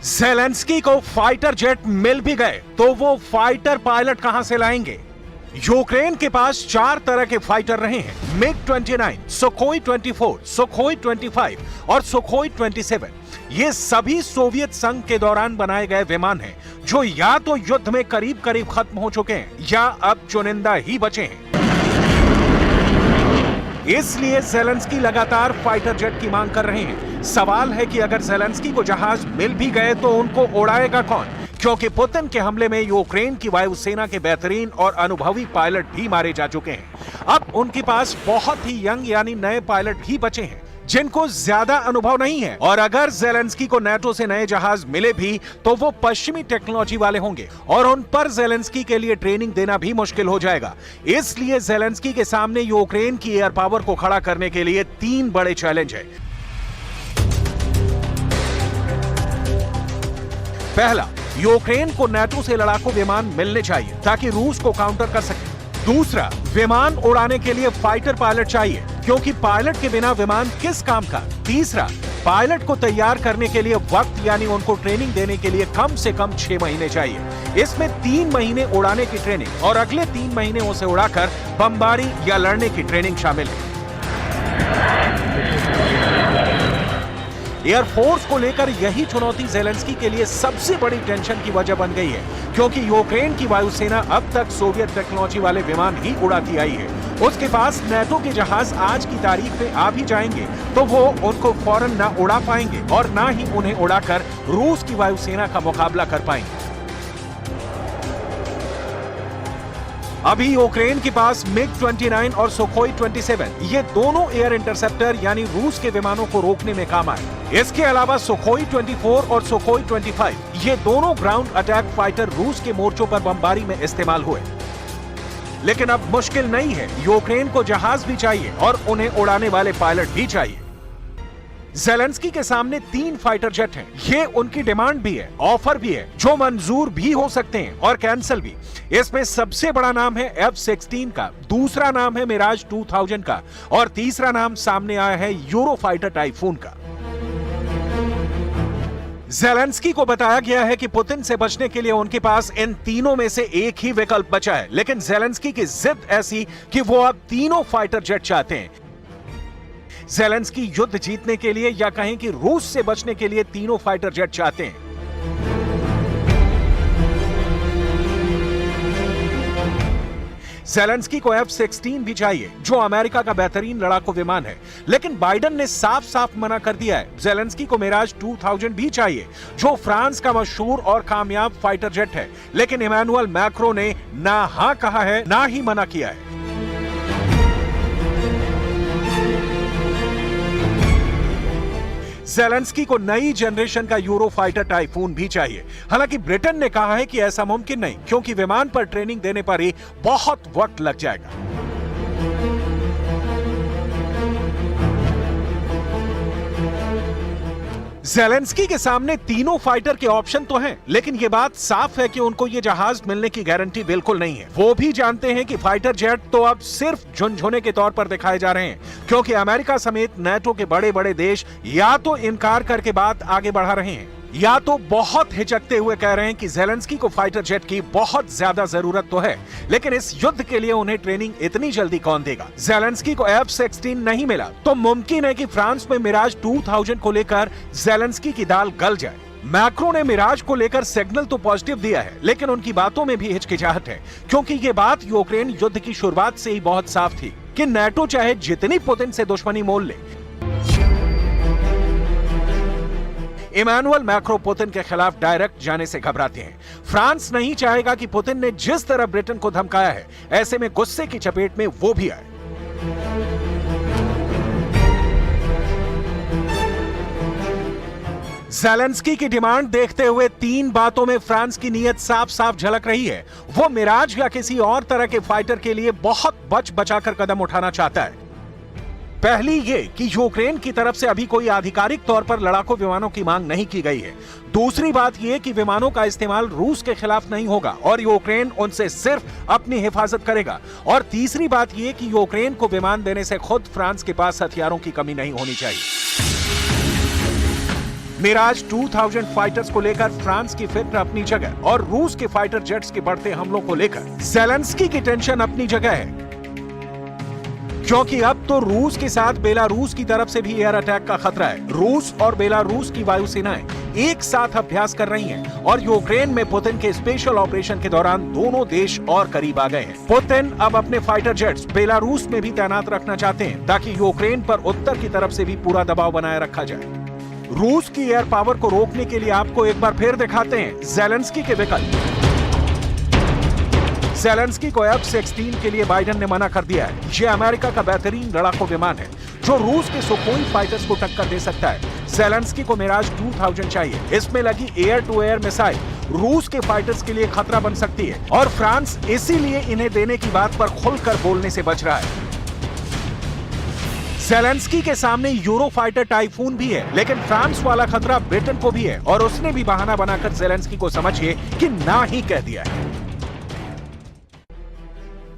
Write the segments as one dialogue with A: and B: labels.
A: Zelensky को fighter jet मिल भी गए तो वो फाइटर पायलट कहां से लाएंगे? यूक्रेन के पास 4 तरह के फाइटर रहे हैं, मिग-29, सुखोई 24, सुखोई 25 और सुखोई 27। ये सभी सोवियत संघ के दौरान बनाए गए विमान हैं, जो या तो युद्ध में करीब करीब खत्म हो चुके हैं या अब चुनिंदा ही बचे हैं। इसलिए ज़ेलेंस्की लगातार फाइटर जेट की मांग कर रहे हैं। सवाल है कि अगर ज़ेलेंस्की को जहाज मिल भी गए तो उनको उड़ाएगा कौन? क्योंकि पुतिन के हमले में यूक्रेन की वायुसेना के बेहतरीन और अनुभवी पायलट भी मारे जा चुके हैं। अब उनके पास बहुत ही यंग यानी नए पायलट ही बचे हैं, जिनको ज्यादा अनुभव नहीं है। और अगर ज़ेलेंस्की को नाटो से नए जहाज मिले भी तो वो पश्चिमी टेक्नोलॉजी वाले होंगे और उन पर ज़ेलेंस्की के लिए ट्रेनिंग देना भी मुश्किल हो जाएगा। इसलिए ज़ेलेंस्की के सामने यूक्रेन की एयर पावर को खड़ा करने के लिए 3 बड़े चैलेंज हैं। पहला, यूक्रेन को नाटो से लड़ाकू विमान मिलने चाहिए ताकि रूस को काउंटर कर सके। दूसरा, विमान उड़ाने के लिए फाइटर पायलट चाहिए, क्योंकि पायलट के बिना विमान किस काम का। तीसरा, पायलट को तैयार करने के लिए वक्त यानी उनको ट्रेनिंग देने के लिए कम से कम 6 महीने चाहिए। इसमें 3 महीने उड़ाने की ट्रेनिंग और अगले 3 महीने उसे उड़ाकर बमबारी या लड़ने की ट्रेनिंग शामिल है। एयरफोर्स को लेकर यही चुनौती ज़ेलेंस्की के लिए सबसे बड़ी टेंशन की वजह बन गई है, क्योंकि यूक्रेन की वायुसेना अब तक सोवियत टेक्नोलॉजी वाले विमान ही उड़ाती आई है। उसके पास नाटो के जहाज आज की तारीख में आ भी जाएंगे तो वो उनको फौरन ना उड़ा पाएंगे और ना ही उन्हें उड़ाकर रूस की वायुसेना का मुकाबला कर पाएंगे। अभी यूक्रेन के पास मिग-29 और सुखोई 27 ये दोनों एयर इंटरसेप्टर यानी रूस के विमानों को रोकने में काम आए। इसके अलावा सुखोई 24 और सुखोई 25 ये दोनों ग्राउंड अटैक फाइटर रूस के मोर्चों पर बमबारी में इस्तेमाल हुए। लेकिन अब मुश्किल नहीं है, यूक्रेन को जहाज भी चाहिए और उन्हें उड़ाने वाले पायलट भी चाहिए। ज़ेलेंस्की के सामने 3 फाइटर जेट हैं। ये उनकी डिमांड भी है, ऑफर भी है, जो मंजूर भी हो सकते हैं और कैंसिल भी। इसमें सबसे बड़ा नाम है F-16 का, दूसरा नाम है मिराज 2000 का और तीसरा नाम सामने आया है यूरोफाइटर टाइफून का। ज़ेलेंस्की को बताया गया है कि पुतिन से बचने के लिए उनके पास इन तीनों में से एक ही विकल्प बचा है, लेकिन ज़ेलेंस्की की जिद ऐसी कि वो अब तीनों फाइटर जेट चाहते हैं। ज़ेलेंस्की युद्ध जीतने के लिए या कहें कि रूस से बचने के लिए तीनों फाइटर जेट चाहते हैं। ज़ेलेंस्की को F-16 भी चाहिए, जो अमेरिका का बेहतरीन लड़ाकू विमान है, लेकिन बाइडेन ने साफ साफ मना कर दिया है। ज़ेलेंस्की को मिराज 2000 भी चाहिए, जो फ्रांस का मशहूर और कामयाब फाइटर जेट है, लेकिन इमैनुअल मैक्रो ने ना हां कहा है ना ही मना किया है। ज़ेलेंस्की को नई जनरेशन का यूरोफाइटर टाइफून भी चाहिए। हालांकि ब्रिटेन ने कहा है कि ऐसा मुमकिन नहीं, क्योंकि विमान पर ट्रेनिंग देने पर ही बहुत वक्त लग जाएगा। ज़ेलेंस्की के सामने तीनों फाइटर के ऑप्शन तो हैं, लेकिन यह बात साफ है कि उनको ये जहाज मिलने की गारंटी बिल्कुल नहीं है। वो भी जानते हैं कि फाइटर जेट तो अब सिर्फ झुनझुने के तौर पर दिखाए जा रहे हैं, क्योंकि अमेरिका समेत नाटो के बड़े बड़े देश या तो इनकार करके बात आगे बढ़ा रहे हैं या तो बहुत हिचकते हुए कह रहे हैं कि ज़ेलेंस्की को फाइटर जेट की बहुत ज्यादा जरूरत तो है, लेकिन इस युद्ध के लिए उन्हें ट्रेनिंग इतनी जल्दी कौन देगा। ज़ेलेंस्की को F-16 नहीं मिला तो मुमकिन है कि फ्रांस में मिराज 2000 को लेकर ज़ेलेंस्की की दाल गल जाए। मैक्रो ने मिराज को लेकर सिग्नल तो पॉजिटिव दिया है, लेकिन उनकी बातों में भी हिचकिचाहट है, क्योंकि ये बात यूक्रेन युद्ध की शुरुआत से ही बहुत साफ थी कि नाटो चाहे जितनी पुतिन से दुश्मनी मोल ले, इमैनुअल मैक्रो पुतिन के खिलाफ डायरेक्ट जाने से घबराते हैं। फ्रांस नहीं चाहेगा कि पुतिन ने जिस तरह ब्रिटेन को धमकाया है, ऐसे में गुस्से की चपेट में वो भी आए। ज़ेलेंस्की की डिमांड देखते हुए 3 बातों में फ्रांस की नीयत साफ साफ झलक रही है। वो मिराज या किसी और तरह के फाइटर के लिए बहुत बच बचाकर कदम उठाना चाहता है। पहली ये कि यूक्रेन की तरफ से अभी कोई आधिकारिक तौर पर लड़ाकू विमानों की मांग नहीं की गई है। दूसरी बात ये कि विमानों का इस्तेमाल रूस के खिलाफ नहीं होगा और यूक्रेन उनसे सिर्फ अपनी हिफाजत करेगा। और तीसरी बात ये कि यूक्रेन को विमान देने से खुद फ्रांस के पास हथियारों की कमी नहीं होनी चाहिए। मिराज 2000 फाइटर्स को लेकर फ्रांस की फिक्र अपनी जगह और रूस के फाइटर जेट्स के बढ़ते हमलों को लेकर ज़ेलेंस्की की टेंशन अपनी जगह है, क्योंकि अब तो रूस के साथ बेलारूस की तरफ से भी एयर अटैक का खतरा है। रूस और बेलारूस की वायुसेनाएं एक साथ अभ्यास कर रही हैं और यूक्रेन में पुतिन के स्पेशल ऑपरेशन के दौरान दोनों देश और करीब आ गए हैं। पुतिन अब अपने फाइटर जेट्स बेलारूस में भी तैनात रखना चाहते हैं ताकि यूक्रेन पर उत्तर की तरफ से भी पूरा दबाव बनाए रखा जाए। रूस की एयर पावर को रोकने के लिए आपको एक बार फिर दिखाते हैं ज़ेलेंस्की के विकल्प। ज़ेलेंस्की को F-16 के लिए बाइडेन ने मना कर दिया है। ये अमेरिका का बेहतरीन लड़ाकू विमान है जो रूस के सुखोई फाइटर्स को टक्कर दे सकता है। ज़ेलेंस्की को मिराज 2000 चाहिए। इसमें लगी एयर टू एयर मिसाइल रूस के फाइटर्स के लिए खतरा बन सकती है और फ्रांस इसीलिए इन्हें देने की बात पर खुलकर बोलने से बच रहा है। ज़ेलेंस्की के सामने यूरो फाइटर टाइफून भी है, लेकिन फ्रांस वाला खतरा ब्रिटेन को भी है और उसने भी बहाना बनाकर ज़ेलेंस्की को समझिए कि ना ही कह दिया है।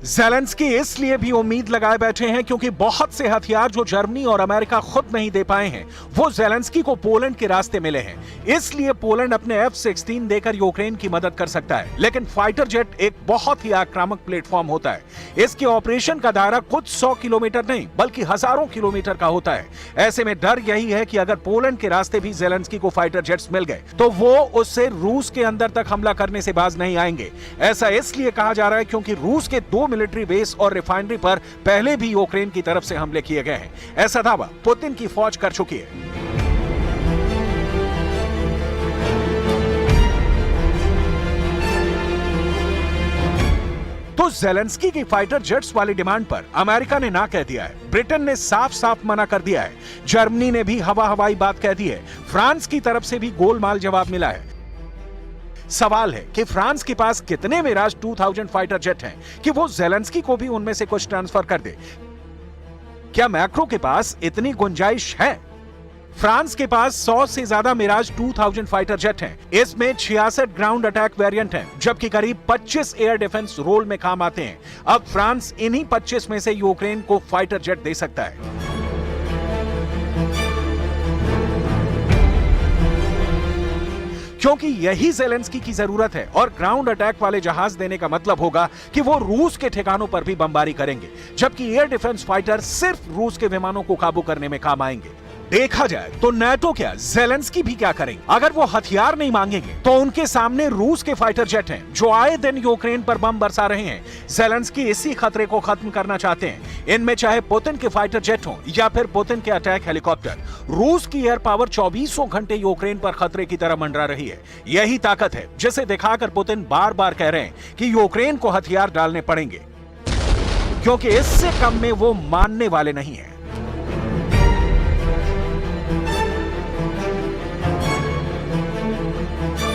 A: ज़ेलेंस्की इसलिए भी उम्मीद लगाए बैठे हैं क्योंकि बहुत से हथियार जो जर्मनी और अमेरिका खुद नहीं दे पाए हैं वो ज़ेलेंस्की को पोलैंड के रास्ते मिले हैं। इसलिए पोलैंड अपने F-16 देकर यूक्रेन की मदद कर सकता है। लेकिन फाइटर जेट एक बहुत ही आक्रामक प्लेटफॉर्म होता है। इसके ऑपरेशन का दायरा कुछ 100 किलोमीटर नहीं बल्कि हजारों किलोमीटर का होता है। ऐसे में डर यही है कि अगर पोलैंड के रास्ते भी ज़ेलेंस्की को फाइटर जेट्स मिल गए तो वो उससे रूस के अंदर तक हमला करने से बाज नहीं आएंगे। ऐसा इसलिए कहा जा रहा है क्योंकि रूस के 2 मिलिट्री बेस और रिफाइनरी पर पहले भी यूक्रेन की तरफ से हमले किए गए हैं। ऐसा दावा पुतिन की फौज कर चुकी है। तो ज़ेलेंस्की की फाइटर जेट्स वाली डिमांड पर अमेरिका ने ना कह दिया है। ब्रिटेन ने साफ साफ मना कर दिया है। जर्मनी ने भी हवा हवाई बात कह दी है। फ्रांस की तरफ से भी गोलमाल जवाब मिला है। सवाल है कि फ्रांस के पास कितने मिराज 2000 फाइटर जेट हैं कि वो ज़ेलेंस्की को भी उनमें से कुछ ट्रांसफर कर दे। क्या मैक्रो के पास इतनी गुंजाइश है? फ्रांस के पास 100 से ज्यादा मिराज 2000 फाइटर जेट हैं। इसमें 66 ग्राउंड अटैक वेरिएंट हैं, जबकि करीब 25 एयर डिफेंस रोल में काम आते हैं। अब फ्रांस इन्हीं 25 में से यूक्रेन को फाइटर जेट दे सकता है। क्योंकि यही ज़ेलेंस्की की जरूरत है और ग्राउंड अटैक वाले जहाज देने का मतलब होगा कि वो रूस के ठिकानों पर भी बमबारी करेंगे, जबकि एयर डिफेंस फाइटर सिर्फ रूस के विमानों को काबू करने में काम आएंगे। देखा जाए तो नाटो क्या, ज़ेलेंस्की भी क्या करेंगे? अगर वो हथियार नहीं मांगेंगे तो उनके सामने रूस के फाइटर जेट हैं जो आए दिन यूक्रेन पर बम बरसा रहे हैं। ज़ेलेंस्की इसी खतरे को खत्म करना चाहते हैं। इनमें चाहे पुतिन के फाइटर जेट हों या फिर पुतिन के अटैक हेलीकॉप्टर, रूस की एयर पावर 24 घंटे यूक्रेन पर खतरे की तरह मंडरा रही है। यही ताकत है जिसे दिखाकर पुतिन बार बार कह रहे हैं कि यूक्रेन को हथियार डालने पड़ेंगे, क्योंकि इससे कम में वो मानने वाले नहीं है।